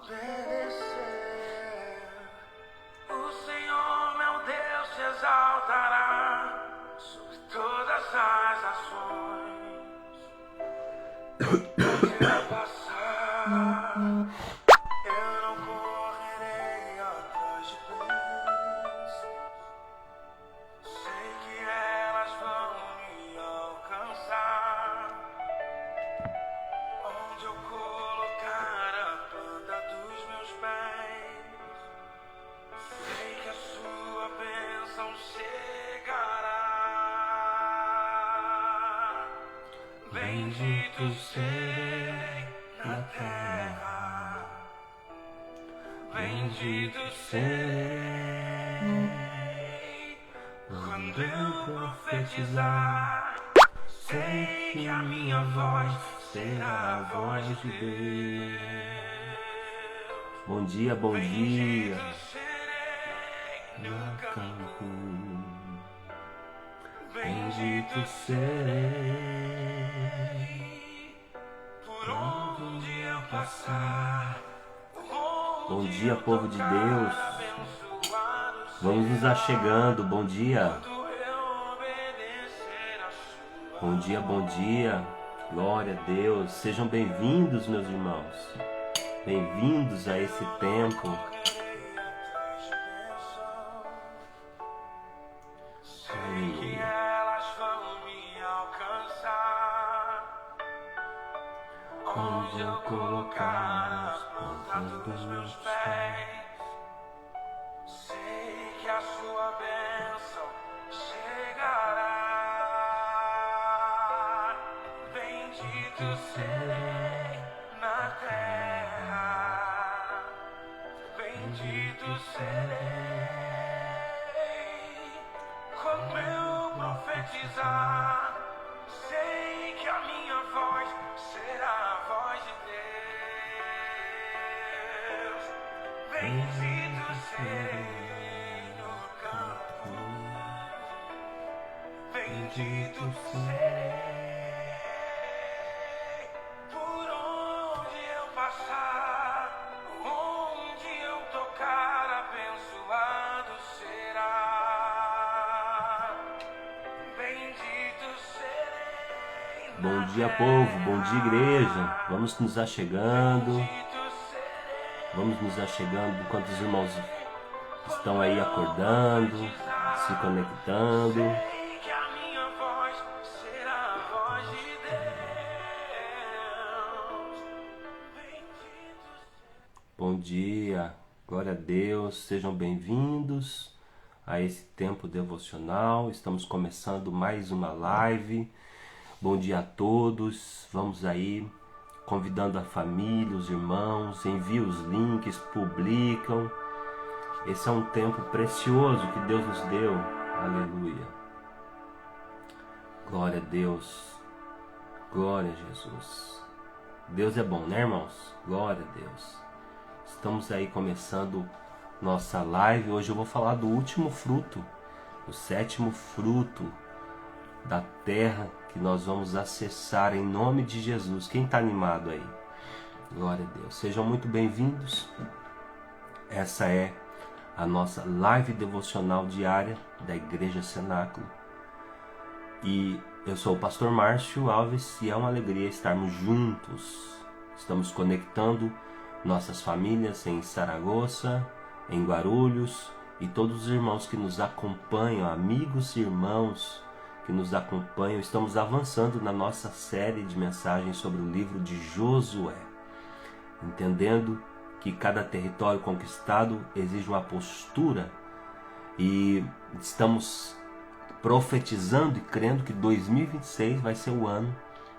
obedecer. O Senhor, meu Deus, se exaltará sobre todas as ações. Onde eu passar, eu não correrei atrás de bênçãos. Sei que elas vão me alcançar. Onde eu colocar a planta dos meus pés, sei que a sua bênção chegará. Bendito serei na terra, bendito serei quando eu profetizar. Sei que a minha voz será a voz de Deus. Bom dia, bom dia. Bendito serei no campo, Bendito serei. por onde eu passar. Bom dia, povo de Deus. Vamos nos achegando. Bom dia. Bom dia, bom dia. Glória a Deus. Sejam bem-vindos, meus irmãos. Bem-vindos a esse tempo. Sei que elas vão me alcançar. Onde eu colocar as plantas dos meus pés, sei que a sua bênção chegará. Bendito serei na terra, bendito serei quando eu profetizar. Sei que a minha voz será a voz de Deus. Bendito serei no campo, bendito serei por onde eu passar. Onde eu tocar, abençoado será. Bendito serei. Bom dia, povo. Bom dia, igreja. Vamos nos achegando. Vamos nos achegando enquanto os irmãos estão aí acordando, se conectando. Sei que a minha voz será a voz de Deus. Bendito Bom dia, glória a Deus, sejam bem-vindos a esse tempo devocional. Estamos começando mais uma live. Bom dia a todos. Vamos aí convidando a família, os irmãos, envie os links, publicam. Esse é um tempo precioso que Deus nos deu. Aleluia. Glória a Deus. Glória a Jesus. Deus é bom, né, irmãos? Glória a Deus. Estamos aí começando nossa live. Hoje eu vou falar do último fruto, o 7º fruto da terra que nós vamos acessar em nome de Jesus. Quem está animado aí? Glória a Deus. Sejam muito bem-vindos. Essa é a nossa live devocional diária da Igreja Cenáculo. E eu sou o pastor Márcio Alves e é uma alegria estarmos juntos. Estamos conectando nossas famílias em Saragoça, em Guarulhos e todos os irmãos que nos acompanham, amigos e irmãos que nos acompanham. Estamos avançando na nossa série de mensagens sobre o livro de Josué, entendendo que cada território conquistado exige uma postura, e estamos profetizando e crendo que 2026 vai ser o ano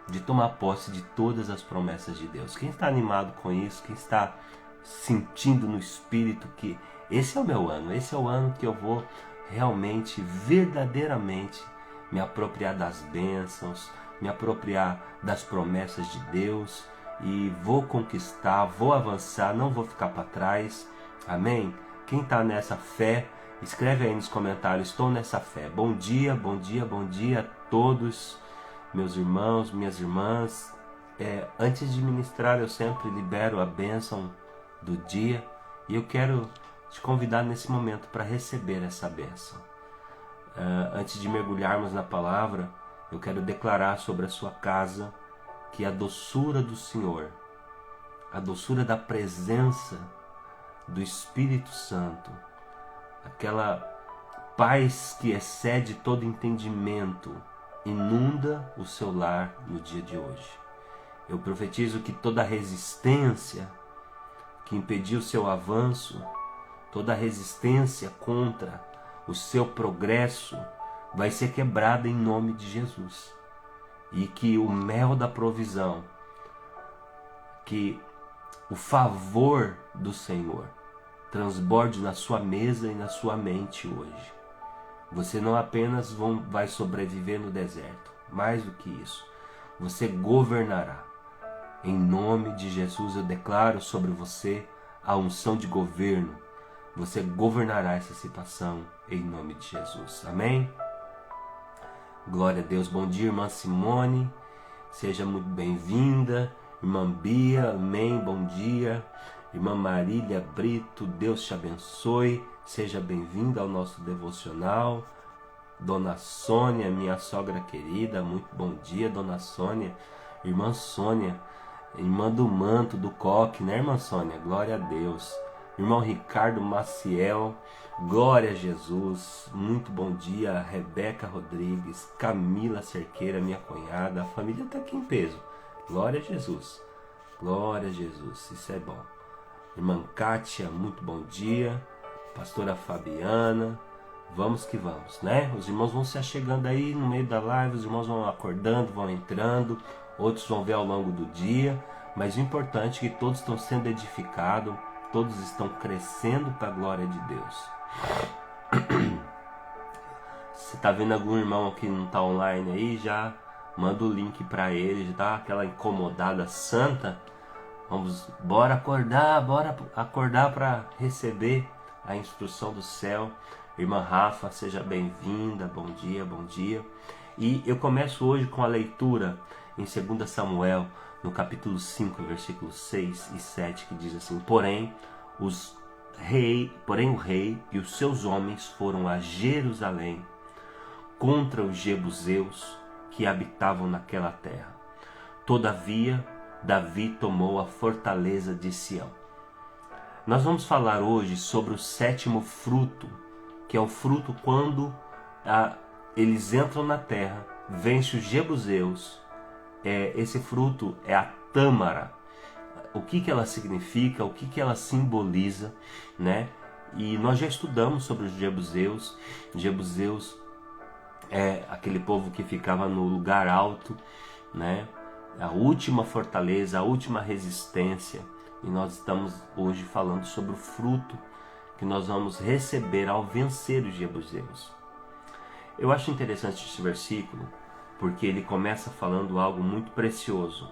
de tomar posse de todas as promessas de Deus. Quem está animado com isso? Quem está sentindo no espírito que esse é o meu ano, esse é o ano que eu vou realmente, verdadeiramente me apropriar das bênçãos, me apropriar das promessas de Deus e vou conquistar, vou avançar, não vou ficar para trás. Amém? Quem está nessa fé, escreve aí nos comentários: estou nessa fé. Bom dia, bom dia, bom dia a todos, meus irmãos, minhas irmãs. Antes de ministrar, eu sempre libero a bênção do dia. E eu quero te convidar nesse momento para receber essa bênção. Antes de mergulharmos na palavra, eu quero declarar sobre a sua casa que a doçura do Senhor, a doçura da presença do Espírito Santo, aquela paz que excede todo entendimento, inunda o seu lar no dia de hoje. Eu profetizo que toda resistência que impediu o seu avanço, toda resistência contra o seu progresso vai ser quebrada em nome de Jesus. E que o mel da provisão, que o favor do Senhor transborde na sua mesa e na sua mente hoje. Você não apenas vai sobreviver no deserto, mais do que isso, você governará. Em nome de Jesus eu declaro sobre você a unção de governo. Você governará essa situação em nome de Jesus. Amém? Glória a Deus. Bom dia, irmã Simone. Seja muito bem-vinda. Irmã Bia, amém. Bom dia. Irmã Marília Brito, Deus te abençoe. Seja bem-vinda ao nosso devocional. Dona Sônia, minha sogra querida, muito bom dia, Dona Sônia. Irmã Sônia, irmã do manto, do coque, né, irmã Sônia? Glória a Deus. Irmão Ricardo Maciel, glória a Jesus, muito bom dia. Rebeca Rodrigues, Camila Cerqueira, minha cunhada, a família está aqui em peso. Glória a Jesus, glória a Jesus, isso é bom. Irmã Kátia, muito bom dia. Pastora Fabiana, vamos que vamos, né? Os irmãos vão se achegando aí no meio da live, os irmãos vão acordando, vão entrando, outros vão ver ao longo do dia, mas o importante é que todos estão sendo edificados, todos estão crescendo para a glória de Deus. Se está vendo algum irmão que não está online aí, já manda o link para ele, já dá aquela incomodada santa. Bora acordar para receber a instrução do céu. Irmã Rafa, seja bem-vinda, bom dia, bom dia. E eu começo hoje com a leitura em 2 Samuel, no capítulo 5, versículos 6 e 7, que diz assim: Porém o rei e os seus homens foram a Jerusalém contra os jebuseus que habitavam naquela terra. Todavia, Davi tomou a fortaleza de Sião. Nós vamos falar hoje sobre o sétimo fruto, que é o fruto quando eles entram na terra, vencem os jebuseus. Esse fruto é a tâmara. O que ela significa, o que ela simboliza, né? E nós já estudamos sobre os jebuseus. Jebuseus é aquele povo que ficava no lugar alto, né? A última fortaleza, a última resistência. E nós estamos hoje falando sobre o fruto que nós vamos receber ao vencer os jebuseus. Eu acho interessante esse versículo porque ele começa falando algo muito precioso.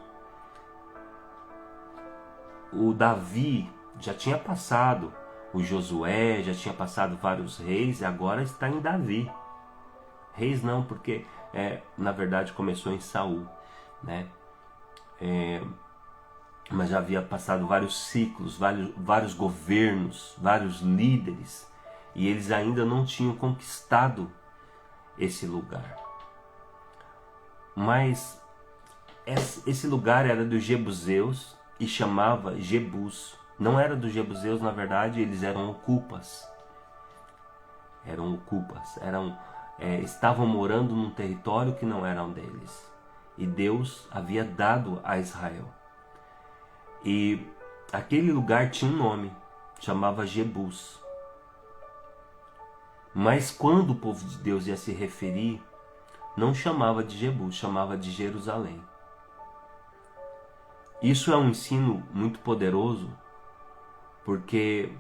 O Davi já tinha passado o Josué, já tinha passado vários reis e agora está em Davi. Reis não, porque na verdade começou em Saul, né? Mas já havia passado vários ciclos, vários governos, vários líderes, e eles ainda não tinham conquistado esse lugar. Mas esse lugar era dos jebuseus e chamava Jebus. Não era dos jebuseus, na verdade, eles eram ocupas. Estavam morando num território que não era deles. E Deus havia dado a Israel. E aquele lugar tinha um nome, chamava Jebus. Mas quando o povo de Deus ia se referir, não chamava de Jebus, chamava de Jerusalém. Isso é um ensino muito poderoso, porque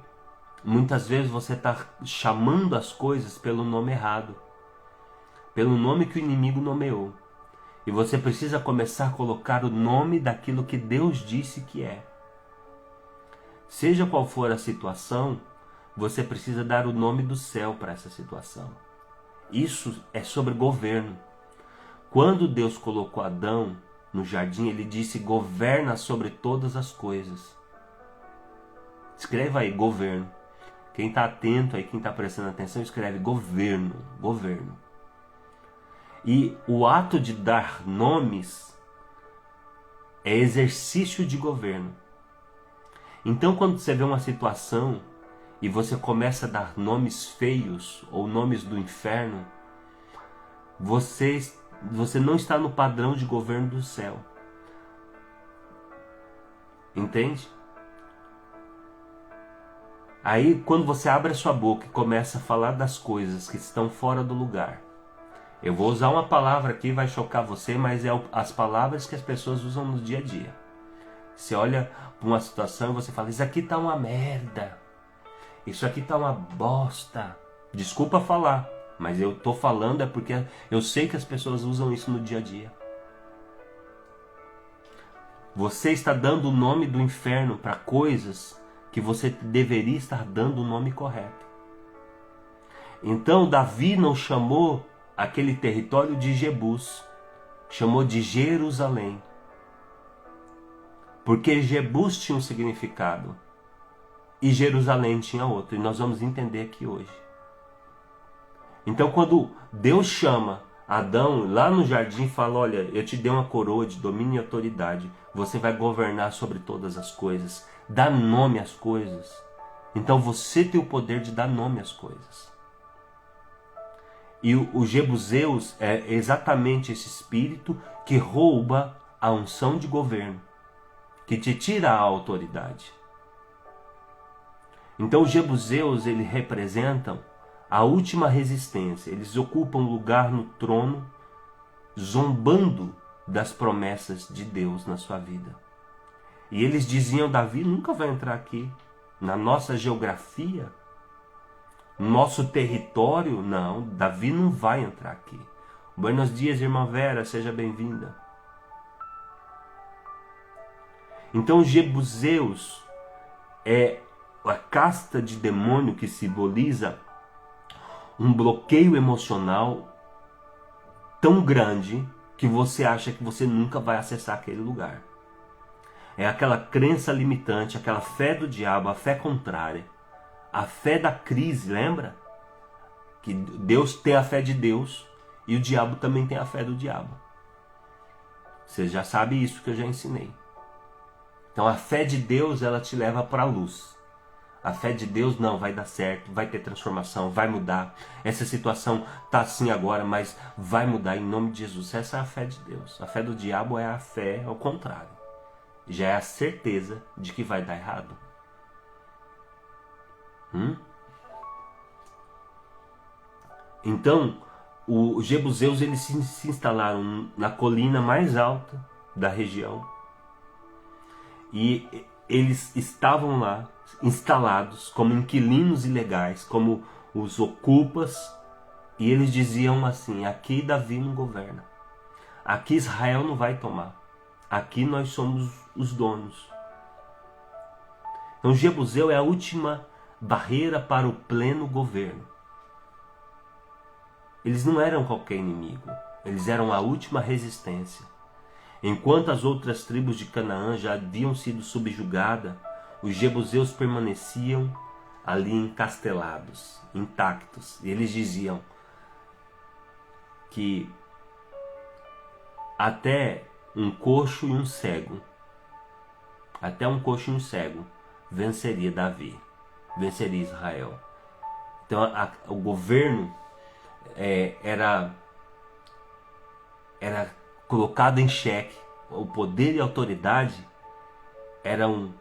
muitas vezes você está chamando as coisas pelo nome errado, pelo nome que o inimigo nomeou. E você precisa começar a colocar o nome daquilo que Deus disse que é. Seja qual for a situação, você precisa dar o nome do céu para essa situação. Isso é sobre governo. Quando Deus colocou Adão no jardim, ele disse: governa sobre todas as coisas. Escreva aí, governo. Quem está atento aí, quem está prestando atenção, escreve governo, governo. E o ato de dar nomes é exercício de governo. Então, quando você vê uma situação e você começa a dar nomes feios ou nomes do inferno, você não está no padrão de governo do céu. Entende? Aí, quando você abre a sua boca e começa a falar das coisas que estão fora do lugar, eu vou usar uma palavra aqui, vai chocar você, mas é as palavras que as pessoas usam no dia a dia. Você olha para uma situação e você fala, isso aqui tá uma merda, isso aqui tá uma bosta. Desculpa falar, mas eu tô falando é porque eu sei que as pessoas usam isso no dia a dia. Você está dando o nome do inferno para coisas que você deveria estar dando o nome correto. Então Davi não chamou aquele território de Jebus, chamou de Jerusalém. Porque Jebus tinha um significado e Jerusalém tinha outro. E nós vamos entender aqui hoje. Então quando Deus chama Adão lá no jardim, fala, olha, eu te dei uma coroa de domínio e autoridade. Você vai governar sobre todas as coisas. Dá nome às coisas. Então você tem o poder de dar nome às coisas. E o Jebuseus é exatamente esse espírito que rouba a unção de governo, que te tira a autoridade. Então os Jebuseus, eles representam a última resistência. Eles ocupam lugar no trono, zombando das promessas de Deus na sua vida. E eles diziam, Davi nunca vai entrar aqui. Na nossa geografia, nosso território, não, Davi não vai entrar aqui. Buenos dias, irmã Vera, seja bem-vinda. Então os Jebuseus é a casta de demônio que simboliza um bloqueio emocional tão grande que você acha que você nunca vai acessar aquele lugar. É aquela crença limitante, aquela fé do diabo, a fé contrária, a fé da crise, lembra? Que Deus tem a fé de Deus e o diabo também tem a fé do diabo. Você já sabe isso que eu já ensinei. Então a fé de Deus, ela te leva para a luz. A fé de Deus, não, vai dar certo, vai ter transformação, vai mudar. Essa situação está assim agora, mas vai mudar em nome de Jesus. Essa é a fé de Deus. A fé do diabo é a fé ao contrário. Já é a certeza de que vai dar errado. Então, os Jebuseus, eles se instalaram na colina mais alta da região. E eles estavam lá, instalados como inquilinos ilegais, como os ocupas. E eles diziam assim, aqui Davi não governa. Aqui Israel não vai tomar. Aqui nós somos os donos. Então Jebuseu é a última barreira para o pleno governo. Eles não eram qualquer inimigo. Eles eram a última resistência. Enquanto as outras tribos de Canaã já haviam sido subjugadas, os Jebuseus permaneciam ali encastelados, intactos. E eles diziam que até um coxo e um cego, venceria Davi, venceria Israel. Então o governo era colocado em xeque. O poder e a autoridade eram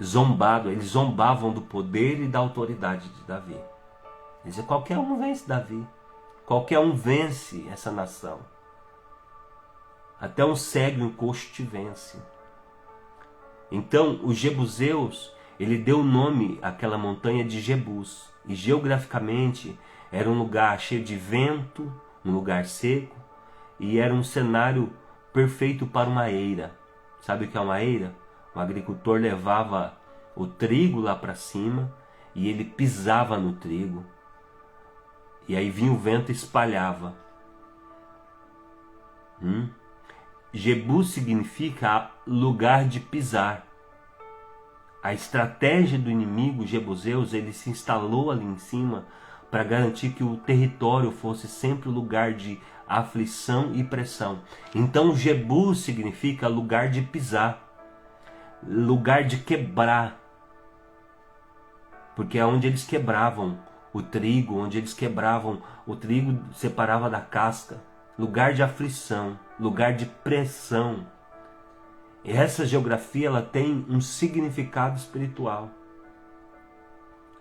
zombados. Eles zombavam do poder e da autoridade de Davi. Eles diziam, qualquer um vence Davi, qualquer um vence essa nação. Até um cego e um coxo te vence. Então, os Jebuseus, ele deu o nome àquela montanha de Jebus. E geograficamente era um lugar cheio de vento, um lugar seco. E era um cenário perfeito para uma eira. Sabe o que é uma eira? O agricultor levava o trigo lá para cima e ele pisava no trigo. E aí vinha o vento e espalhava. Jebus significa lugar de pisar. A estratégia do inimigo, Jebuseus, ele se instalou ali em cima para garantir que o território fosse sempre lugar de aflição e pressão. Então Jebus significa lugar de pisar, lugar de quebrar, porque é onde eles quebravam o trigo, onde eles quebravam o trigo, separava da casca, lugar de aflição, lugar de pressão. E essa geografia ela tem um significado espiritual.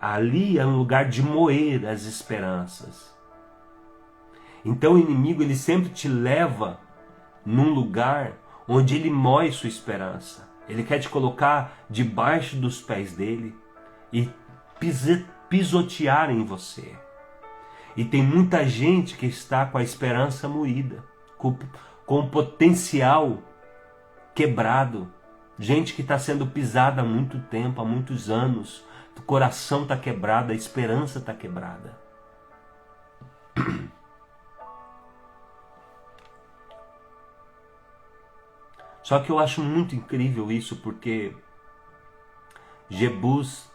Ali é um lugar de moer as esperanças. Então o inimigo ele sempre te leva num lugar onde ele moe sua esperança. Ele quer te colocar debaixo dos pés dele e pisotear em você. E tem muita gente que está com a esperança moída, com o potencial quebrado. Gente que está sendo pisada há muito tempo, há muitos anos. O coração está quebrado, a esperança está quebrada. Só que eu acho muito incrível isso, porque Jebus,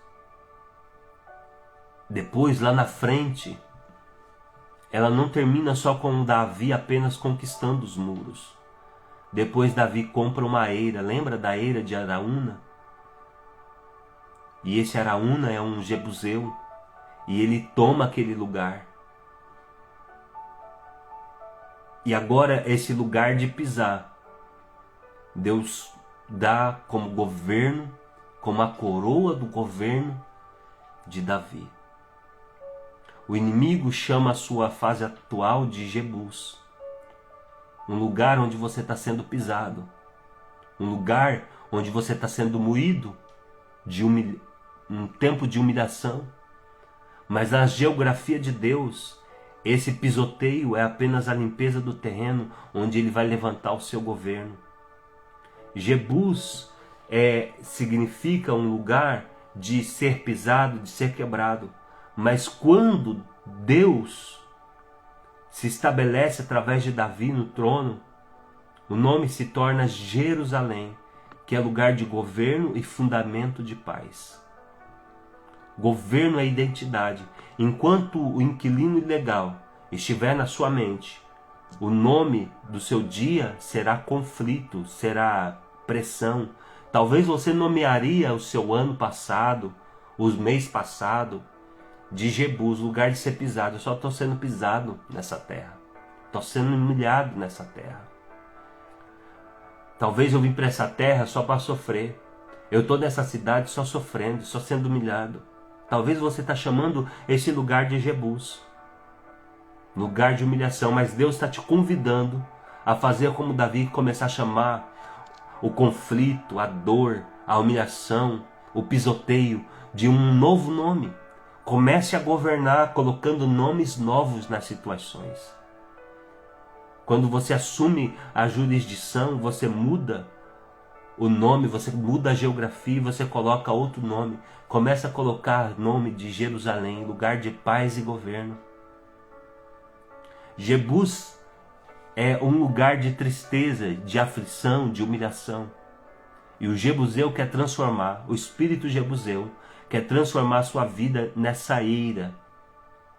depois lá na frente, ela não termina só com Davi apenas conquistando os muros. Depois Davi compra uma eira, lembra da eira de Araúna? E esse Araúna é um jebuseu, e ele toma aquele lugar. E agora esse lugar de pisar, Deus dá como governo, como a coroa do governo de Davi. O inimigo chama a sua fase atual de Jebus. Um lugar onde você está sendo pisado. Um lugar onde você está sendo moído de um tempo de humilhação. Mas na geografia de Deus, esse pisoteio é apenas a limpeza do terreno onde ele vai levantar o seu governo. Jebus significa um lugar de ser pisado, de ser quebrado. Mas quando Deus se estabelece através de Davi no trono, o nome se torna Jerusalém, que é lugar de governo e fundamento de paz. Governo é identidade. Enquanto o inquilino ilegal estiver na sua mente, o nome do seu dia será conflito, será pressão. Talvez você nomearia o seu ano passado, os meses passados, de Jebus, lugar de ser pisado. Eu só estou sendo pisado nessa terra. Estou sendo humilhado nessa terra. Talvez eu vim para essa terra só para sofrer. Eu estou nessa cidade só sofrendo, só sendo humilhado. Talvez você está chamando esse lugar de Jebus, lugar de humilhação, mas Deus está te convidando a fazer como Davi, começar a chamar o conflito, a dor, a humilhação, o pisoteio de um novo nome. Comece a governar colocando nomes novos nas situações. Quando você assume a jurisdição, você muda o nome, você muda a geografia, você coloca outro nome. Começa a colocar nome de Jerusalém, lugar de paz e governo. Jebus é um lugar de tristeza, de aflição, de humilhação. E o jebuseu quer transformar, o espírito jebuseu quer transformar a sua vida nessa eira,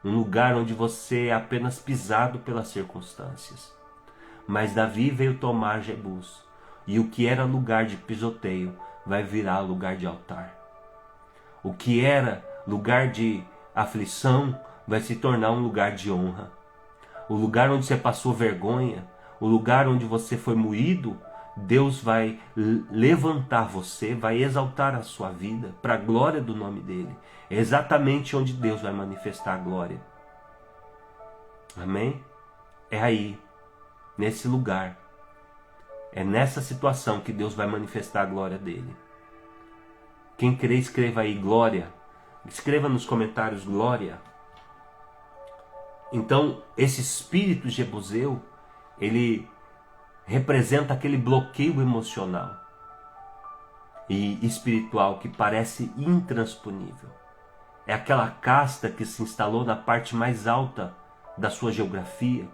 um lugar onde você é apenas pisado pelas circunstâncias. Mas Davi veio tomar Jebus, e o que era lugar de pisoteio vai virar lugar de altar. O que era lugar de aflição vai se tornar um lugar de honra. O lugar onde você passou vergonha, o lugar onde você foi moído, Deus vai levantar você, vai exaltar a sua vida para a glória do nome dele. É exatamente onde Deus vai manifestar a glória. Amém? É aí, nesse lugar. É nessa situação que Deus vai manifestar a glória dele. Quem crê, escreva aí glória. Escreva nos comentários glória. Então, esse espírito jebuseu, ele representa aquele bloqueio emocional e espiritual que parece intransponível. É aquela casta que se instalou na parte mais alta da sua geografia,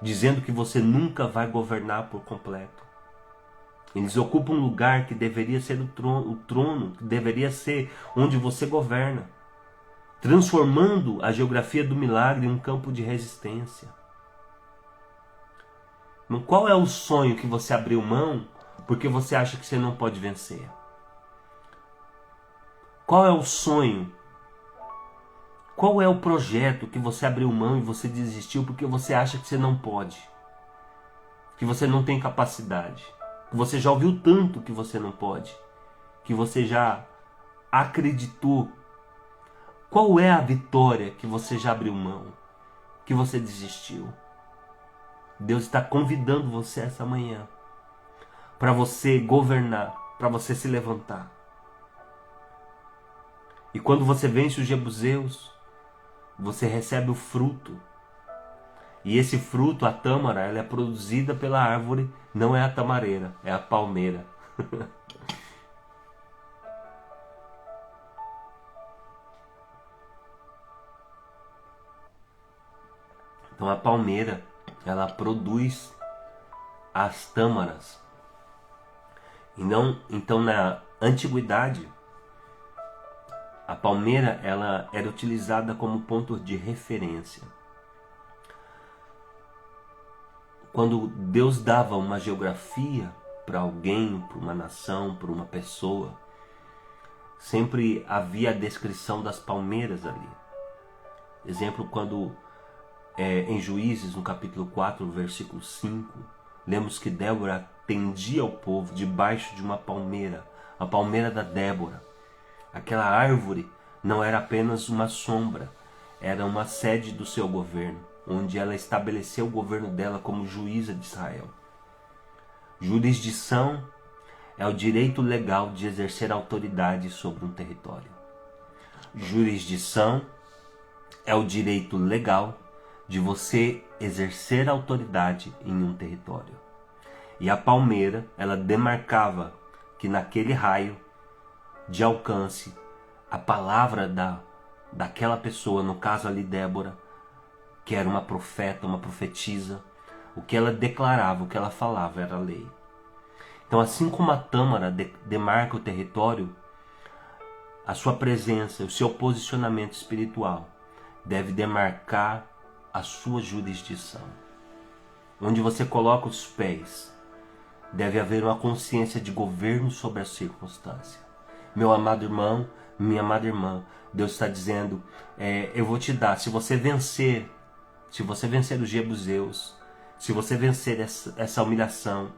dizendo que você nunca vai governar por completo. Eles ocupam um lugar que deveria ser o trono, que deveria ser onde você governa, transformando a geografia do milagre em um campo de resistência. Qual é o sonho que você abriu mão porque você acha que você não pode vencer? Qual é o sonho? Qual é o projeto que você abriu mão e você desistiu porque você acha que você não pode? Que você não tem capacidade? Que você já ouviu tanto que você não pode? Que você já acreditou? Qual é a vitória que você já abriu mão? Que você desistiu? Deus está convidando você essa manhã para você governar, para você se levantar. E quando você vence os jebuseus, você recebe o fruto. E esse fruto, a tâmara, ela é produzida pela árvore, não é a tamareira, é a palmeira. Então a palmeira, ela produz as tâmaras. Então na antiguidade, a palmeira ela era utilizada como ponto de referência. Quando Deus dava uma geografia para alguém, para uma nação, para uma pessoa, sempre havia a descrição das palmeiras ali. Exemplo, quando em Juízes, no capítulo 4, versículo 5, lemos que Débora atendia ao povo debaixo de uma palmeira, a palmeira da Débora. Aquela árvore não era apenas uma sombra, era uma sede do seu governo, onde ela estabeleceu o governo dela como juíza de Israel. Jurisdição é o direito legal de exercer autoridade sobre um território. Jurisdição é o direito legal de você exercer autoridade em um território. E a palmeira, ela demarcava que naquele raio de alcance, a palavra daquela pessoa, no caso ali Débora, que era uma profeta, uma profetisa, o que ela declarava, o que ela falava era lei. Então, assim como a tâmara demarca o território, a sua presença, o seu posicionamento espiritual deve demarcar a sua jurisdição. Onde você coloca os pés, deve haver uma consciência de governo sobre a circunstância. Meu amado irmão, minha amada irmã, Deus está dizendo, eu vou te dar, se você vencer os jebuseus, se você vencer essa humilhação,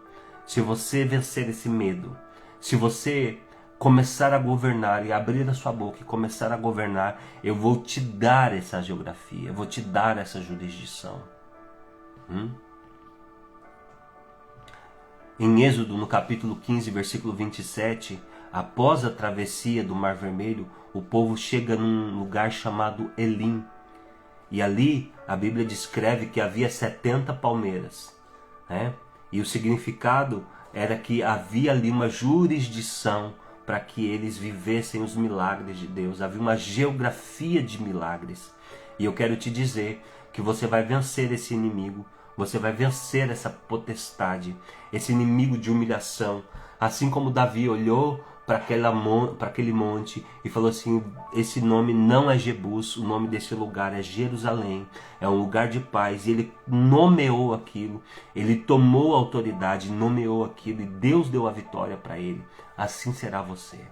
se você vencer esse medo, se você começar a governar e abrir a sua boca e começar a governar, eu vou te dar essa geografia, eu vou te dar essa jurisdição. Em Êxodo, no capítulo 15, versículo 27, após a travessia do Mar Vermelho, o povo chega num lugar chamado Elim. E ali a Bíblia descreve que havia 70 palmeiras, né? E o significado era que havia ali uma jurisdição para que eles vivessem os milagres de Deus. Havia uma geografia de milagres. E eu quero te dizer que você vai vencer esse inimigo, você vai vencer essa potestade, esse inimigo de humilhação. Assim como Davi olhou para aquele monte e falou assim, esse nome não é Jebus, o nome desse lugar é Jerusalém, é um lugar de paz. E ele nomeou aquilo, ele tomou a autoridade, nomeou aquilo e Deus deu a vitória para ele. Assim será você.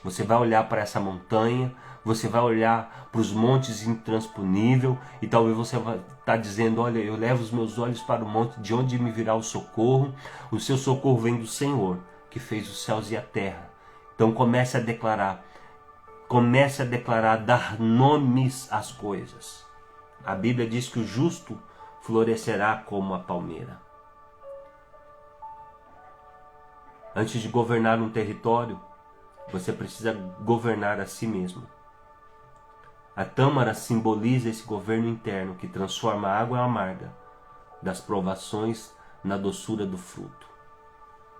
Você vai olhar para essa montanha, você vai olhar para os montes intransponível e talvez você vai estar dizendo, olha, eu levo os meus olhos para o monte de onde me virá o socorro. O seu socorro vem do Senhor, que fez os céus e a terra. Então comece a declarar, dar nomes às coisas. A Bíblia diz que o justo florescerá como a palmeira. Antes de governar um território, você precisa governar a si mesmo. A tâmara simboliza esse governo interno que transforma a água amarga das provações na doçura do fruto.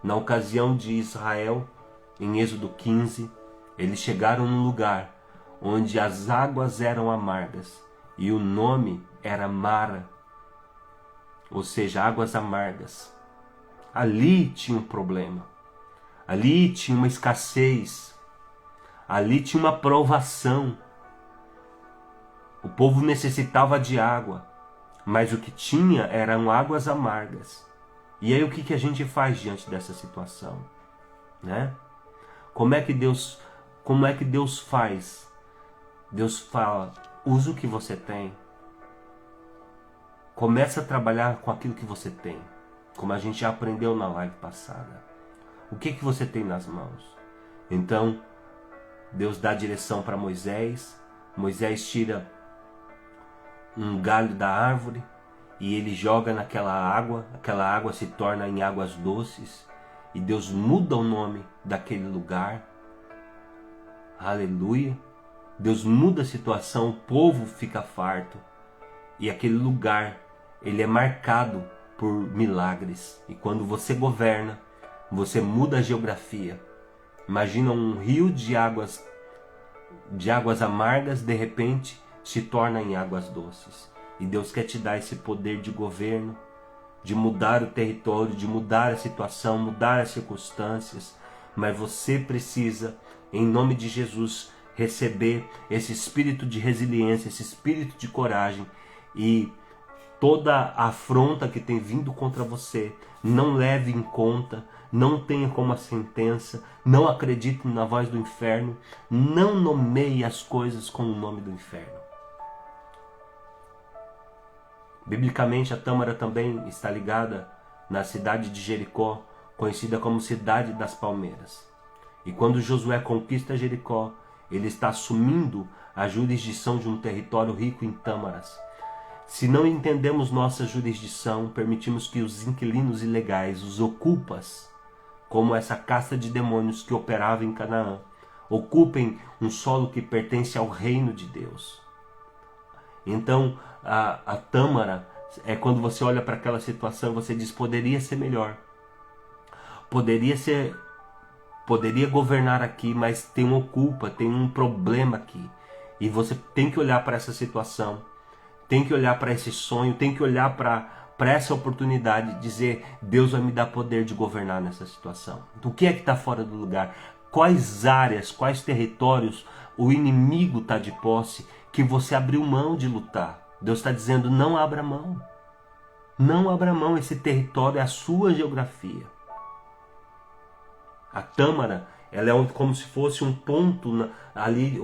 Na ocasião de Israel, em Êxodo 15, eles chegaram num lugar onde as águas eram amargas e o nome era Mara, ou seja, águas amargas. Ali tinha um problema. Ali tinha uma escassez, ali tinha uma provação. O povo necessitava de água, mas o que tinha eram águas amargas. E aí o que a gente faz diante dessa situação, né? Como é que Deus faz? Deus fala: usa o que você tem. Começa a trabalhar com aquilo que você tem, como a gente já aprendeu na live passada. O que você tem nas mãos? Então, Deus dá direção para Moisés. Moisés tira um galho da árvore e ele joga naquela água. Aquela água se torna em águas doces. E Deus muda o nome daquele lugar. Aleluia. Deus muda a situação, o povo fica farto. E aquele lugar, ele é marcado por milagres. E quando você governa, você muda a geografia. Imagina um rio de águas amargas, de repente se torna em águas doces. E Deus quer te dar esse poder de governo, de mudar o território, de mudar a situação, mudar as circunstâncias. Mas você precisa, em nome de Jesus, receber esse espírito de resiliência, esse espírito de coragem. E toda a afronta que tem vindo contra você, não leve em conta, não tenha como a sentença, não acredite na voz do inferno, não nomeie as coisas com o nome do inferno. Biblicamente, a tâmara também está ligada na cidade de Jericó, conhecida como Cidade das Palmeiras. E quando Josué conquista Jericó, ele está assumindo a jurisdição de um território rico em tâmaras. Se não entendemos nossa jurisdição, permitimos que os inquilinos ilegais, os ocupas, como essa casta de demônios que operava em Canaã, ocupem um solo que pertence ao reino de Deus. Então, a tâmara é quando você olha para aquela situação, você diz: poderia ser melhor, poderia governar aqui, mas tem um ocupa, tem um problema aqui. E você tem que olhar para essa situação, tem que olhar para esse sonho, tem que olhar para essa oportunidade e dizer: Deus vai me dar poder de governar nessa situação. O que é que está fora do lugar? Quais áreas, quais territórios o inimigo está de posse que você abriu mão de lutar? Deus está dizendo: não abra mão. Não abra mão, esse território é a sua geografia. A tâmara, ela é como se fosse um ponto ali,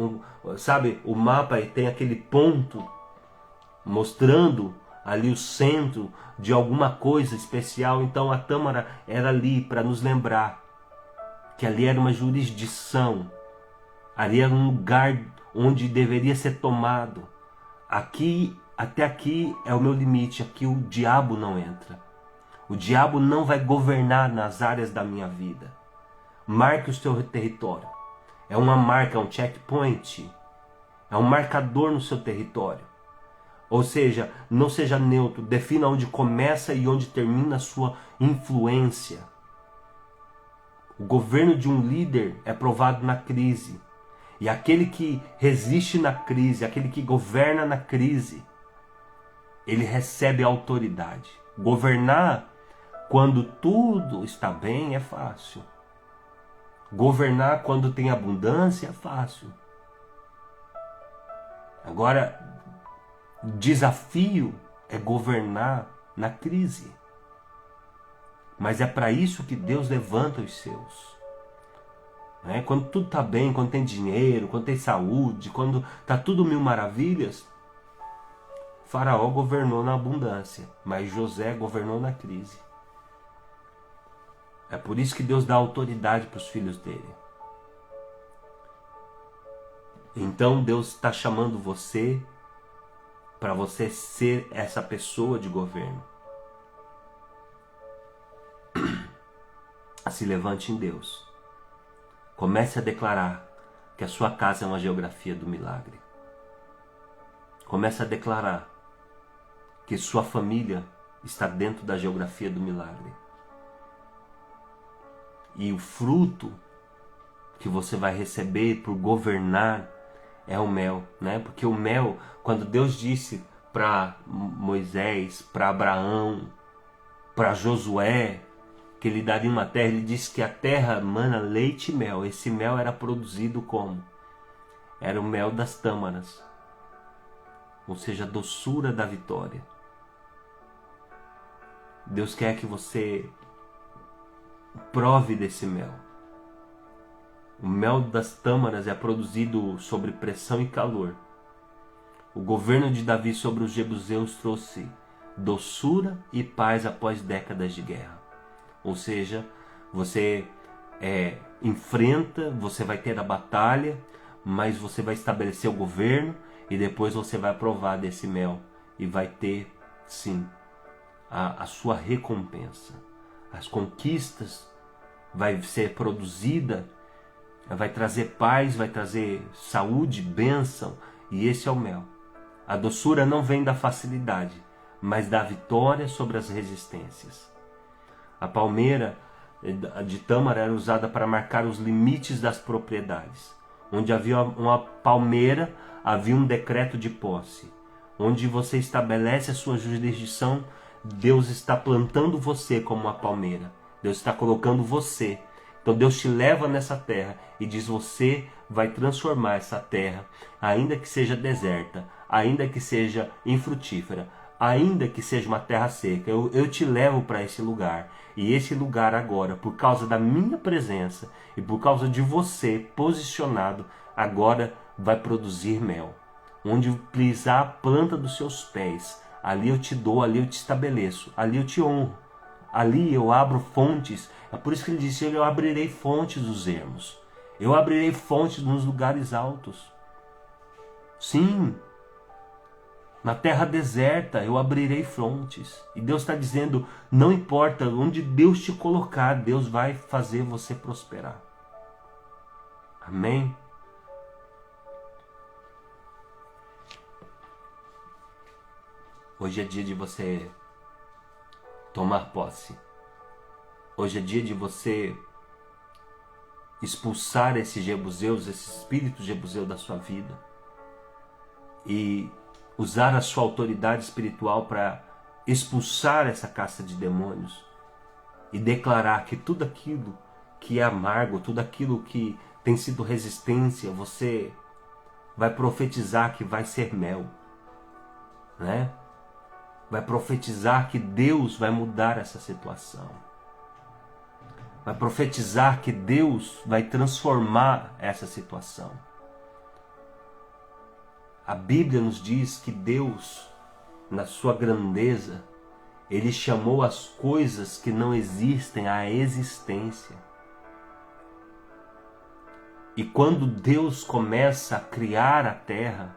sabe? O mapa tem aquele ponto mostrando ali o centro de alguma coisa especial. Então a tâmara era ali para nos lembrar que ali era uma jurisdição, ali era um lugar onde deveria ser tomado. Aqui, até aqui é o meu limite, aqui o diabo não entra. O diabo não vai governar nas áreas da minha vida. Marque o seu território. É uma marca, é um checkpoint, é um marcador no seu território. Ou seja, não seja neutro, defina onde começa e onde termina a sua influência. O governo de um líder é provado na crise. E aquele que resiste na crise, aquele que governa na crise, ele recebe autoridade. Governar quando tudo está bem é fácil. Governar quando tem abundância é fácil. Agora, desafio é governar na crise. Mas é para isso que Deus levanta os seus. Quando tudo está bem, quando tem dinheiro, quando tem saúde, quando está tudo mil maravilhas, Faraó governou na abundância, mas José governou na crise. É por isso que Deus dá autoridade para os filhos dele. Então Deus está chamando você para você ser essa pessoa de governo. Se levante em Deus. Comece a declarar que a sua casa é uma geografia do milagre. Comece a declarar que sua família está dentro da geografia do milagre. E o fruto que você vai receber por governar é o mel, né? Porque o mel, quando Deus disse para Moisés, para Abraão, para Josué, que ele daria uma terra, ele disse que a terra mana leite e mel. Esse mel era produzido como? Era o mel das tâmaras, ou seja, a doçura da vitória. Deus quer que você prove desse mel. O mel das tâmaras é produzido sobre pressão e calor. O governo de Davi sobre os jebuseus trouxe doçura e paz após décadas de guerra. Ou seja, você enfrenta, você vai ter a batalha, mas você vai estabelecer o governo e depois você vai provar desse mel e vai ter, sim, a sua recompensa. As conquistas vai ser produzida, vai trazer paz, vai trazer saúde, bênção, e esse é o mel. A doçura não vem da facilidade, mas da vitória sobre as resistências. A palmeira de tâmara era usada para marcar os limites das propriedades. Onde havia uma palmeira, havia um decreto de posse. Onde você estabelece a sua jurisdição, Deus está plantando você como uma palmeira. Deus está colocando você. Então Deus te leva nessa terra e diz: você vai transformar essa terra, ainda que seja deserta, ainda que seja infrutífera, ainda que seja uma terra seca, eu te levo para esse lugar. E esse lugar agora, por causa da minha presença e por causa de você posicionado, agora vai produzir mel. Onde pisar a planta dos seus pés, ali eu te dou, ali eu te estabeleço, ali eu te honro. Ali eu abro fontes. É por isso que ele disse: eu abrirei fontes dos ermos. Eu abrirei fontes nos lugares altos. Sim. Na terra deserta eu abrirei fontes. E Deus está dizendo: não importa onde Deus te colocar, Deus vai fazer você prosperar. Amém? Hoje é dia de você tomar posse. Hoje é dia de você expulsar esses jebuseus, esse espírito jebuseu da sua vida. E usar a sua autoridade espiritual para expulsar essa casta de demônios e declarar que tudo aquilo que é amargo, tudo aquilo que tem sido resistência, você vai profetizar que vai ser mel, né? Vai profetizar que Deus vai mudar essa situação. Vai profetizar que Deus vai transformar essa situação. A Bíblia nos diz que Deus, na sua grandeza, Ele chamou as coisas que não existem à existência. E quando Deus começa a criar a terra,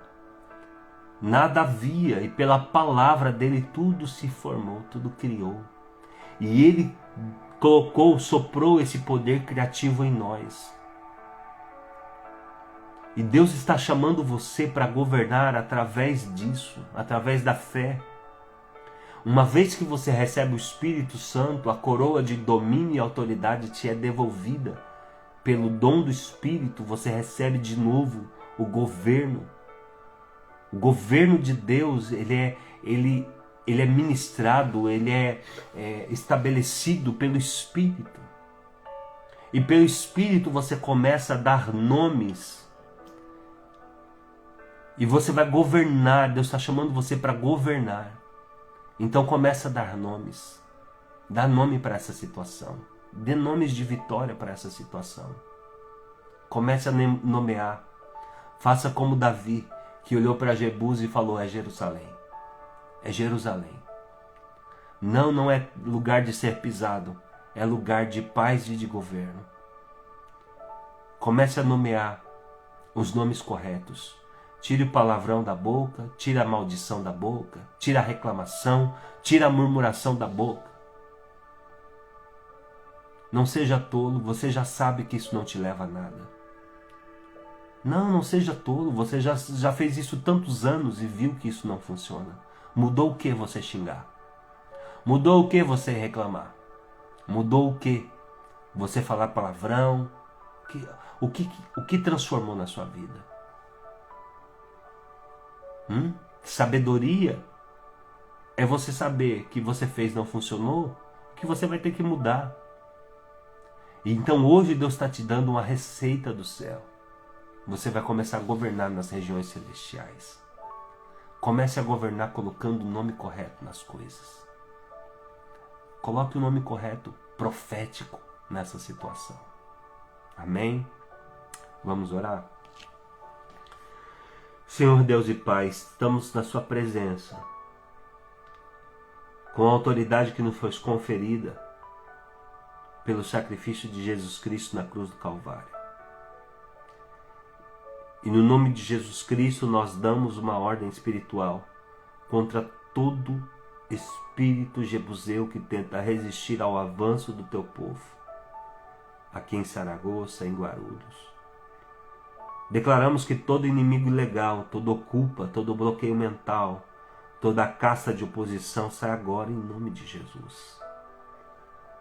nada havia, e pela palavra dele tudo se formou, tudo criou. E Ele colocou, soprou esse poder criativo em nós. E Deus está chamando você para governar através disso, através da fé. Uma vez que você recebe o Espírito Santo, a coroa de domínio e autoridade te é devolvida. Pelo dom do Espírito, você recebe de novo o governo. O governo de Deus, ele é ministrado, ele é estabelecido pelo Espírito. E pelo Espírito você começa a dar nomes. E você vai governar. Deus está chamando você para governar. Então começa a dar nomes. Dá nome para essa situação. Dê nomes de vitória para essa situação. Comece a nomear. Faça como Davi, que olhou para Jebus e falou: é Jerusalém. É Jerusalém. Não é lugar de ser pisado. É lugar de paz e de governo. Comece a nomear os nomes corretos. Tire o palavrão da boca, tire a maldição da boca, tire a reclamação, tire a murmuração da boca. Não seja tolo, você já sabe que isso não te leva a nada. Não seja tolo, você já fez isso tantos anos e viu que isso não funciona. Mudou o que você xingar? Mudou o que você reclamar? Mudou o que você falar palavrão? O que transformou na sua vida? Sabedoria é você saber que você fez não funcionou, que você vai ter que mudar. Então hoje Deus está te dando uma receita do céu. Você vai começar a governar nas regiões celestiais. Comece a governar colocando o nome correto nas coisas. Coloque o nome correto, profético, nessa situação. Amém? Vamos orar? Senhor Deus e Pai, estamos na sua presença, com a autoridade que nos foi conferida pelo sacrifício de Jesus Cristo na cruz do Calvário. E no nome de Jesus Cristo nós damos uma ordem espiritual contra todo espírito jebuseu que tenta resistir ao avanço do teu povo, aqui em Saragoça, em Guarulhos. Declaramos que todo inimigo ilegal, toda ocupa, todo bloqueio mental, toda casta de oposição sai agora em nome de Jesus.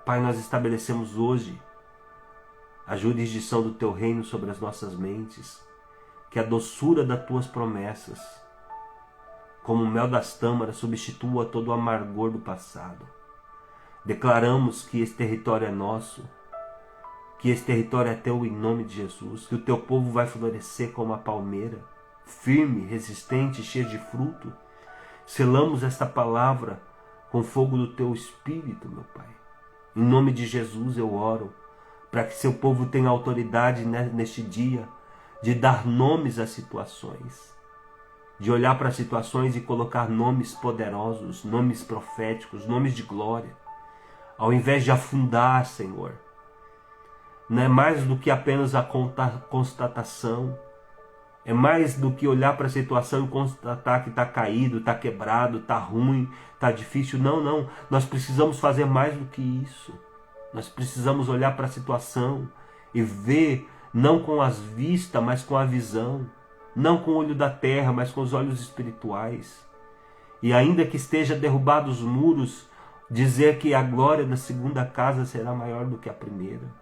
Pai, nós estabelecemos hoje a jurisdição do teu reino sobre as nossas mentes, que a doçura das tuas promessas, como o mel das tâmaras, substitua todo o amargor do passado. Declaramos que esse território é nosso, que esse território é teu em nome de Jesus, que o teu povo vai florescer como a palmeira, firme, resistente, cheio de fruto. Selamos esta palavra com fogo do teu Espírito, meu Pai. Em nome de Jesus eu oro, para que seu povo tenha autoridade neste dia, de dar nomes às situações, de olhar para as situações e colocar nomes poderosos, nomes proféticos, nomes de glória, ao invés de afundar, Senhor. Não é mais do que apenas a constatação, é mais do que olhar para a situação e constatar que está caído, está quebrado, está ruim, está difícil. Não, nós precisamos fazer mais do que isso. Nós precisamos olhar para a situação e ver, não com as vistas, mas com a visão. Não com o olho da terra, mas com os olhos espirituais. E ainda que esteja derrubados os muros, dizer que a glória da segunda casa será maior do que a primeira.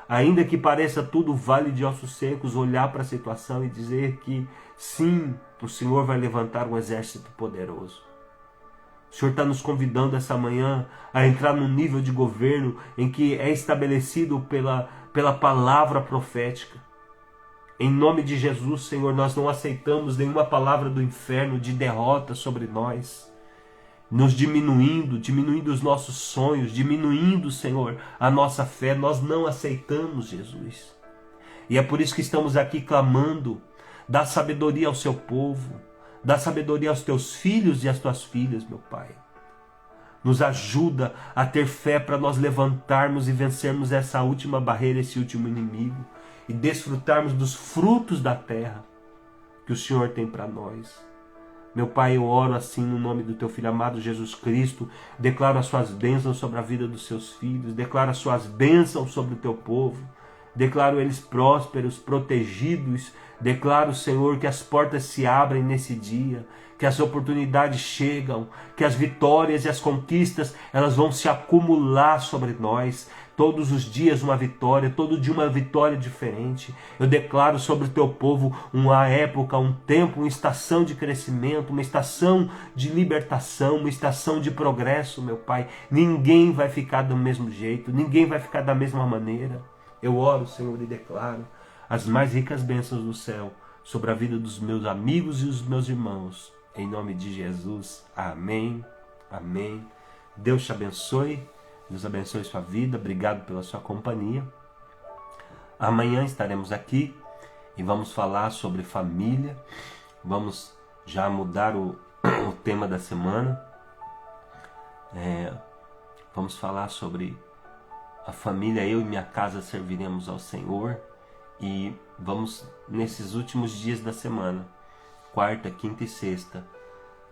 Ainda que pareça tudo vale de ossos secos, olhar para a situação e dizer que sim, o Senhor vai levantar um exército poderoso. O Senhor está nos convidando essa manhã a entrar num nível de governo em que é estabelecido pela palavra profética. Em nome de Jesus, Senhor, nós não aceitamos nenhuma palavra do inferno de derrota sobre nós, nos diminuindo os nossos sonhos, diminuindo, Senhor, a nossa fé. Nós não aceitamos, Jesus. E é por isso que estamos aqui clamando, dá sabedoria ao seu povo, dá sabedoria aos teus filhos e às tuas filhas, meu Pai. Nos ajuda a ter fé para nós levantarmos e vencermos essa última barreira, esse último inimigo, e desfrutarmos dos frutos da terra que o Senhor tem para nós. Meu Pai, eu oro assim no nome do teu Filho amado Jesus Cristo, declaro as suas bênçãos sobre a vida dos seus filhos, declaro as suas bênçãos sobre o teu povo, declaro eles prósperos, protegidos, declaro, Senhor, que as portas se abrem nesse dia, que as oportunidades chegam, que as vitórias e as conquistas, elas vão se acumular sobre nós. Todos os dias uma vitória, todo dia uma vitória diferente. Eu declaro sobre o teu povo uma época, um tempo, uma estação de crescimento, uma estação de libertação, uma estação de progresso, meu Pai. Ninguém vai ficar do mesmo jeito, ninguém vai ficar da mesma maneira. Eu oro, Senhor, e declaro as mais ricas bênçãos do céu sobre a vida dos meus amigos e dos meus irmãos. Em nome de Jesus. Amém. Amém. Deus te abençoe. Deus abençoe sua vida. Obrigado pela sua companhia. Amanhã estaremos aqui e vamos falar sobre família. Vamos já mudar o tema da semana. Vamos falar sobre a família. Eu e minha casa serviremos ao Senhor. E vamos, nesses últimos dias da semana, quarta, quinta e sexta,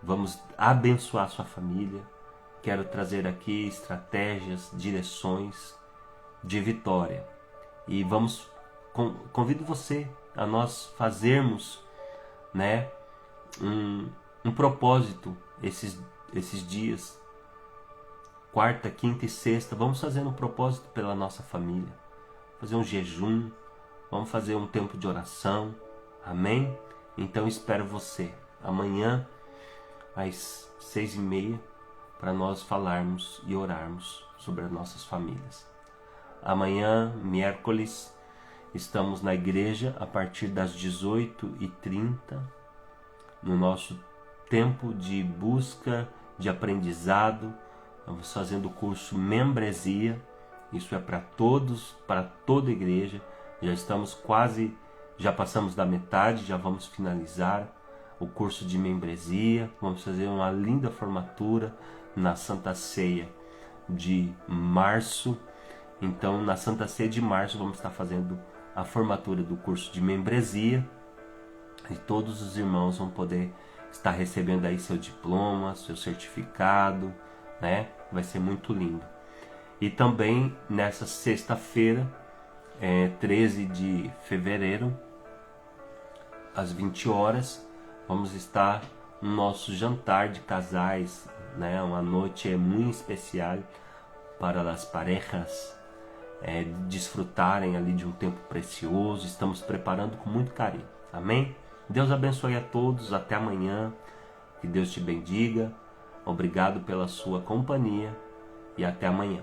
vamos abençoar sua família. Quero trazer aqui estratégias, direções de vitória. E convido você a nós fazermos, um propósito esses dias, quarta, quinta e sexta. Vamos fazer um propósito pela nossa família. Fazer um jejum, vamos fazer um tempo de oração. Amém? Então espero você amanhã às 6h30 para nós falarmos e orarmos sobre as nossas famílias. Amanhã, miércoles, estamos na igreja a partir das 18h30, no nosso tempo de busca, de aprendizado. Estamos fazendo o curso Membresia, isso é para todos, para toda a igreja. Já passamos da metade, já vamos finalizar o curso de membresia. Vamos fazer uma linda formatura na Santa Ceia de março. Então, na Santa Ceia de março, vamos estar fazendo a formatura do curso de membresia. E todos os irmãos vão poder estar recebendo aí seu diploma, seu certificado, né? Vai ser muito lindo. E também, nessa sexta-feira, 13 de fevereiro, às 20 horas, vamos estar no nosso jantar de casais, né? Uma noite muito especial para as parejas desfrutarem ali de um tempo precioso. Estamos preparando com muito carinho. Amém? Deus abençoe a todos. Até amanhã. Que Deus te bendiga. Obrigado pela sua companhia e até amanhã.